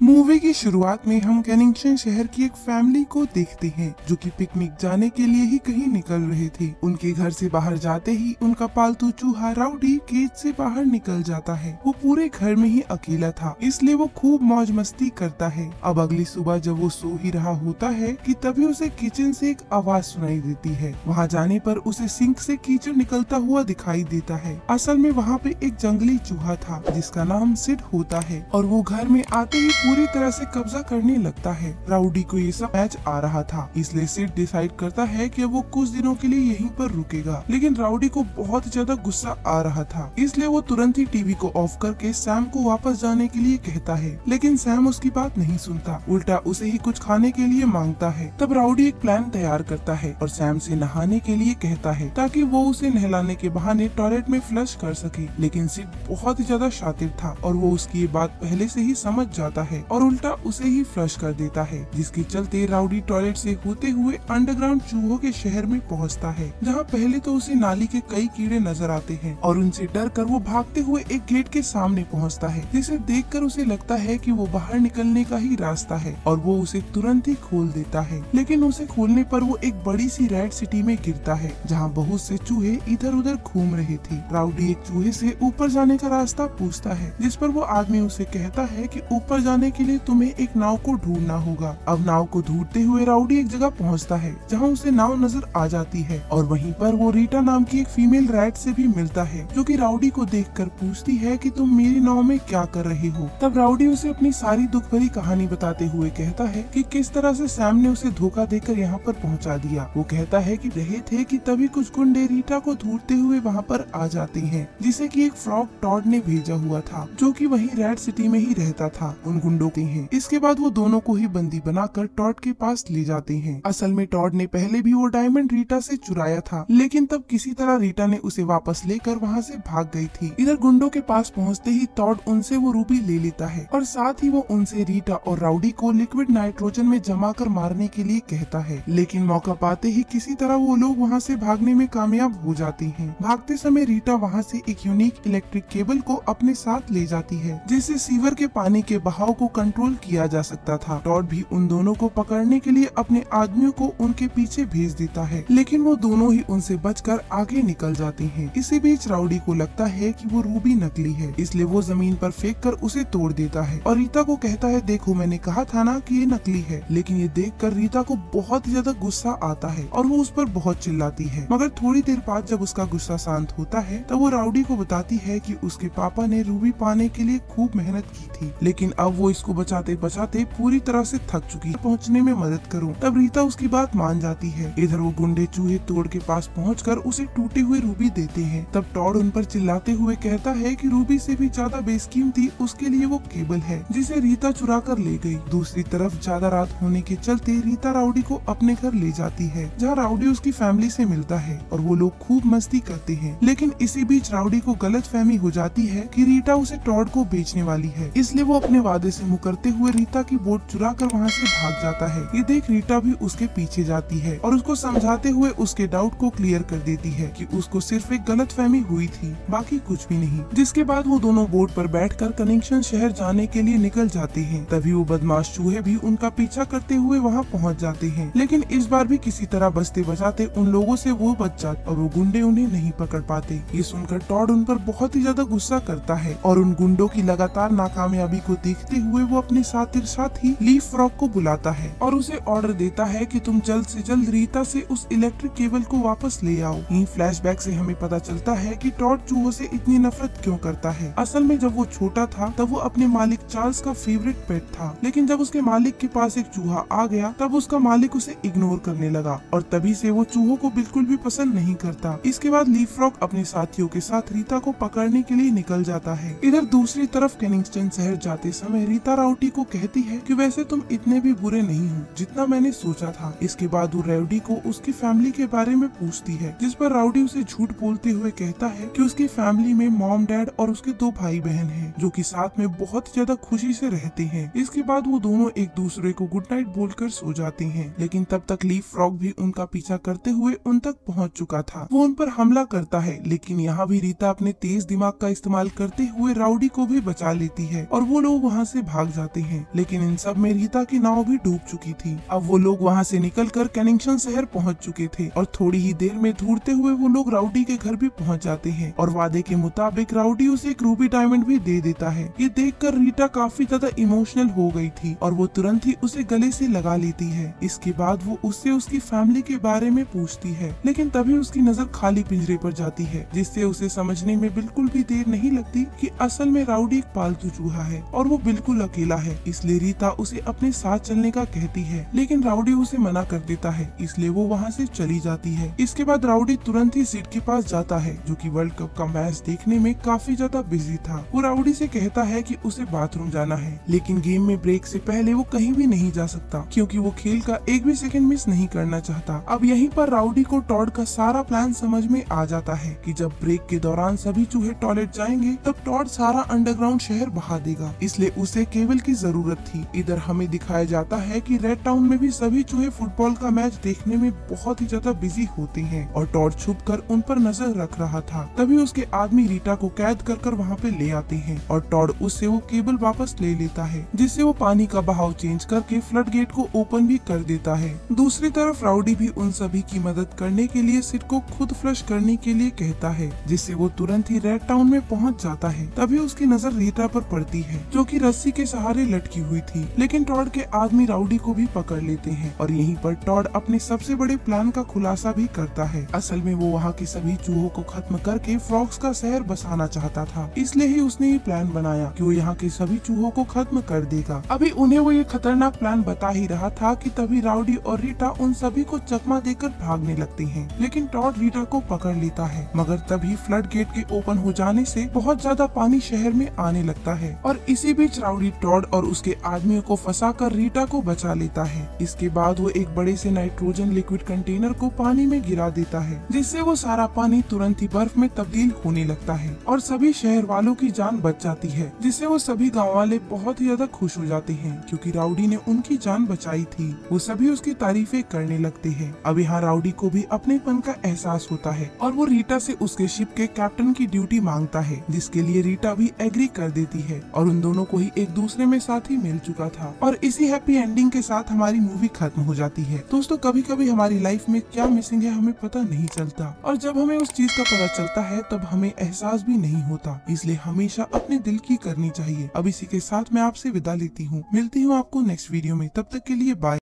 Movie की शुरुआत में हम केनिंगटन शहर की एक फैमिली को देखते हैं जो कि पिकनिक जाने के लिए ही कहीं निकल रहे थे। उनके घर से बाहर जाते ही उनका पालतू चूहा राउडी केज से बाहर निकल जाता है। वो पूरे घर में ही अकेला था, इसलिए वो खूब मौज मस्ती करता है। अब अगली सुबह जब वो सो ही रहा होता है कि तभी उसे किचन से एक आवाज सुनाई देती है। वहाँ जाने पर उसे सिंक से कीचड़ निकलता हुआ दिखाई देता है। असल में वहाँ पे एक जंगली चूहा था जिसका नाम सिड होता है और वो घर में आते ही पूरी तरह से कब्जा करने लगता है। राउडी को ये सब मैच आ रहा था, इसलिए सिड डिसाइड करता है कि वो कुछ दिनों के लिए यहीं पर रुकेगा। लेकिन राउडी को बहुत ज्यादा गुस्सा आ रहा था, इसलिए वो तुरंत ही टीवी को ऑफ करके सैम को वापस जाने के लिए कहता है। लेकिन सैम उसकी बात नहीं सुनता, उल्टा उसे ही कुछ खाने के लिए मांगता है। तब राउडी एक प्लान तैयार करता है और सैम से नहाने के लिए कहता है ताकि वो उसे नहलाने के बहाने टॉयलेट में फ्लश कर सके। लेकिन सिड बहुत ही ज्यादा शातिर था और वो उसकी ये बात पहले से ही समझ जाता है और उल्टा उसे ही फ्लश कर देता है, जिसके चलते राउडी टॉयलेट से होते हुए अंडरग्राउंड चूहों के शहर में पहुंचता है, जहां पहले तो उसे नाली के कई कीड़े नजर आते हैं और उनसे डरकर वो भागते हुए एक गेट के सामने पहुंचता है, जिसे देखकर उसे लगता है कि वो बाहर निकलने का ही रास्ता है और वो उसे तुरंत ही खोल देता है। लेकिन उसे खोलने पर वो एक बड़ी सी रेड सिटी में गिरता है, जहाँ बहुत से चूहे इधर उधर घूम रहे थे। राउडी एक चूहे से ऊपर जाने का रास्ता पूछता है, जिस पर वो आदमी उसे कहता है कि ऊपर जाने के लिए तुम्हें एक नाव को ढूंढना होगा। अब नाव को ढूंढते हुए राउडी एक जगह पहुंचता है जहां उसे नाव नजर आ जाती है और वहीं पर वो रीटा नाम की एक फीमेल रैट से भी मिलता है, जो कि राउडी को देखकर पूछती है कि तुम मेरी नाव में क्या कर रहे हो। तब राउडी उसे अपनी सारी दुख भरी कहानी बताते हुए कहता है कि किस तरह से सैम ने उसे धोखा देकर यहाँ पर पहुँचा दिया। वो कहता है कि रहे थे कि तभी कुछ गुंडे रीटा को ढूंढते हुए वहाँ पर आ जाते हैं, जिसे कि एक फ्रॉग टॉड ने भेजा हुआ था, जो कि वही रेड सिटी में ही रहता था। उन गुंडों के हैं। इसके बाद वो दोनों को ही बंदी बनाकर टॉड के पास ले जाते हैं। असल में टॉड ने पहले भी वो डायमंड रीटा से चुराया था, लेकिन तब किसी तरह रीटा ने उसे वापस लेकर वहाँ से भाग गई थी। इधर गुंडों के पास पहुँचते ही टॉड उनसे वो रूबी ले लेता है और साथ ही वो उनसे रीटा और राउडी को लिक्विड नाइट्रोजन में जमा कर मारने के लिए कहता है। लेकिन मौका पाते ही किसी तरह वो लोग वहाँ से भागने में कामयाब हो जाते हैं। भागते समय रीटा वहाँ से एक यूनिक इलेक्ट्रिक केबल को अपने साथ ले जाती है, जिससे सीवर के पानी के बहाव को कंट्रोल किया जा सकता था। टॉड भी उन दोनों को पकड़ने के लिए अपने आदमियों को उनके पीछे भेज देता है, लेकिन वो दोनों ही उनसे बचकर आगे निकल जाते हैं। इसी बीच राउडी को लगता है कि वो रूबी नकली है, इसलिए वो जमीन पर फेंककर उसे तोड़ देता है और रीता को कहता है, देखो मैंने कहा था ना कि ये नकली है। लेकिन ये देखकर रीता को बहुत ज्यादा गुस्सा आता है और वो उस पर बहुत चिल्लाती है। मगर थोड़ी देर बाद जब उसका गुस्सा शांत होता है तब वो राउडी को बताती है कि उसके पापा ने रूबी पाने के लिए खूब मेहनत की थी, लेकिन अब वो इसको बचाते बचाते पूरी तरह से थक चुकी है, पहुंचने में मदद करूं। तब रीता उसकी बात मान जाती है। इधर वो गुंडे चूहे तोड़ के पास पहुंचकर उसे टूटे हुए रूबी देते हैं। तब टॉड उन पर चिल्लाते हुए कहता है कि रूबी से भी ज्यादा बेशकीमती उसके लिए वो केबल है, जिसे रीता चुरा कर ले गई। दूसरी तरफ ज्यादा रात होने के चलते रीता राउडी को अपने घर ले जाती है, जहाँ राउडी उसकी फैमिली से मिलता है और वो लोग खूब मस्ती करते हैं। लेकिन इसी बीच राउडी को गलतफहमी हो जाती है कि रीटा उसे टॉड को बेचने वाली है, इसलिए वो अपने वादे से मुकरते हुए रीता की बोट चुरा कर वहाँ से भाग जाता है। ये देख रीटा भी उसके पीछे जाती है और उसको समझाते हुए उसके डाउट को क्लियर कर देती है कि उसको सिर्फ एक गलतफहमी हुई थी, बाकी कुछ भी नहीं। जिसके बाद वो दोनों बोट पर बैठकर केनिंगटन शहर जाने के लिए निकल जाते हैं। तभी वो बदमाश चूहे भी उनका पीछा करते हुए वहाँ पहुँच जाते हैं, लेकिन इस बार भी किसी तरह बचते बचाते उन लोगों से वो बच जाते और वो गुंडे उन्हें नहीं पकड़ पाते। ये सुनकर टॉड उन पर बहुत ही ज्यादा गुस्सा करता है और उन गुंडों की लगातार नाकामयाबी को देखते हुए वो अपने साथी लीफ फ्रॉग को बुलाता है और उसे ऑर्डर देता है कि तुम जल्द से जल्द रीता से उस इलेक्ट्रिक केबल को वापस ले आओ। यही फ्लैशबैक से हमें पता चलता है कि टॉड चूहों से इतनी नफरत क्यों करता है। असल में जब वो छोटा था तब वो अपने मालिक चार्ल्स का फेवरेट पेट था, लेकिन जब उसके मालिक के पास एक चूहा आ गया तब उसका मालिक उसे इग्नोर करने लगा और तभी से वो चूहों को बिल्कुल भी पसंद नहीं करता। इसके बाद लीफ फ्रॉग अपने साथियों के साथ रीता को पकड़ने के लिए निकल जाता है। इधर दूसरी तरफ केनिंगटन शहर जाते समय रीता राउडी को कहती है कि वैसे तुम इतने भी बुरे नहीं हो जितना मैंने सोचा था। इसके बाद वो राउडी को उसकी फैमिली के बारे में पूछती है, जिस पर राउडी उसे झूठ बोलते हुए कहता है कि उसकी फैमिली में मॉम डैड और उसके 2 भाई बहन हैं, जो कि साथ में बहुत ज्यादा खुशी से रहते हैं। इसके बाद वो दोनों एक दूसरे को गुड नाइट बोलकर सो जाते हैं, लेकिन तब तक लीफ फ्रॉग भी उनका पीछा करते हुए उन तक पहुँच चुका था। वो उन पर हमला करता है, लेकिन यहाँ भी रीता अपने तेज दिमाग का इस्तेमाल करते हुए राउडी को भी बचा लेती है और वो लोग वहाँ से भाग जाते हैं, लेकिन इन सब में रीता की नाव भी डूब चुकी थी। अब वो लोग वहाँ से निकलकर केनिंगटन शहर पहुँच चुके थे और थोड़ी ही देर में ढूंढते हुए वो लोग राउडी के घर भी पहुँच जाते हैं और वादे के मुताबिक राउडी उसे एक रूबी डायमंड भी दे देता है। ये देखकर रीटा काफी ज्यादा इमोशनल हो गई थी और वो तुरंत ही उसे गले से लगा लेती है। इसके बाद वो उससे उसकी फैमिली के बारे में पूछती है, लेकिन तभी उसकी नजर खाली पिंजरे पर जाती है, जिससे उसे समझने में बिल्कुल भी देर नहीं लगती कि असल में राउडी एक पालतू चूहा है और वो बिल्कुल अकेला है। इसलिए रीता उसे अपने साथ चलने का कहती है, लेकिन राउडी उसे मना कर देता है, इसलिए वो वहाँ से चली जाती है। इसके बाद राउडी तुरंत ही सिड के पास जाता है, जो कि वर्ल्ड कप का मैच देखने में काफी ज्यादा बिजी था। वो राउडी से कहता है कि उसे बाथरूम जाना है, लेकिन गेम में ब्रेक से पहले वो कहीं भी नहीं जा सकता क्योंकि वो खेल का एक भी सेकंड मिस नहीं करना चाहता। अब यहीं पर राउडी को टॉड का सारा प्लान समझ में आ जाता है कि जब ब्रेक के दौरान सभी चूहे टॉयलेट जाएंगे तब टॉड सारा अंडरग्राउंड शहर बहा देगा, इसलिए उसे केबल की जरूरत थी। इधर हमें दिखाया जाता है कि रेड टाउन में भी सभी चूहे फुटबॉल का मैच देखने में बहुत ही ज्यादा बिजी होते हैं और टॉड छुपकर उन पर नजर रख रहा था। तभी उसके आदमी रीटा को कैद कर वहाँ पे ले आते हैं और टॉड उससे वो केबल वापस ले लेता है, जिससे वो पानी का बहाव चेंज करके फ्लड गेट को ओपन भी कर देता है। दूसरी तरफ राउडी भी उन सभी की मदद करने के लिए सिड को खुद फ्लश करने के लिए कहता है, जिससे वो तुरंत ही रेड टाउन में पहुंच जाता है। तभी उसकी नजर रीटा पर पड़ती है, जो कि रस्सी के सहारे लटकी हुई थी, लेकिन टॉड के आदमी राउडी को भी पकड़ लेते हैं और यहीं पर टॉड अपने सबसे बड़े प्लान का खुलासा भी करता है। असल में वो वहाँ के सभी चूहों को खत्म करके फ्रॉग्स का शहर बसाना चाहता था, इसलिए ही उसने ये प्लान बनाया कि वो यहाँ के सभी चूहों को खत्म कर देगा। अभी उन्हें वो ये खतरनाक प्लान बता ही रहा था कि तभी राउडी और रीटा उन सभी को चकमा देकर भागने लगती हैं, लेकिन टॉड रीटा को पकड़ लेता है। मगर तभी फ्लड गेट के ओपन हो जाने से बहुत ज्यादा पानी शहर में आने लगता है और इसी बीच राउडी टॉड और उसके आदमियों को फंसाकर रीटा को बचा लेता है। इसके बाद वो एक बड़े से नाइट्रोजन लिक्विड कंटेनर को पानी में गिरा देता है, जिससे वो सारा पानी तुरंत ही बर्फ में तब्दील होने लगता है और सभी शहर वालों की जान बच जाती है, जिससे वो सभी गाँव वाले बहुत ही ज्यादा खुश हो जाते हैं क्योंकि राउडी ने उनकी जान बचाई थी। वो सभी उसकी तारीफें करने लगते हैं। अब यहाँ राउडी को भी अपनेपन का एहसास होता है और वो रीटा से उसके शिप के कैप्टन की ड्यूटी मांगता है, जिसके लिए रीटा भी एग्री कर देती है और उन दोनों को ही एक दूसरे में साथ ही मिल चुका था। और इसी हैप्पी एंडिंग के साथ हमारी मूवी खत्म हो जाती है। दोस्तों, कभी कभी हमारी लाइफ में क्या मिसिंग है हमें पता नहीं चलता और जब हमें उस चीज का पता चलता है तब हमें एहसास भी नहीं होता, इसलिए हमेशा अपने दिल की करनी चाहिए। अब इसी के साथ मैं आपसे विदा लेती हूँ। मिलती हूँ आपको नेक्स्ट वीडियो में, तब तक के लिए बाय।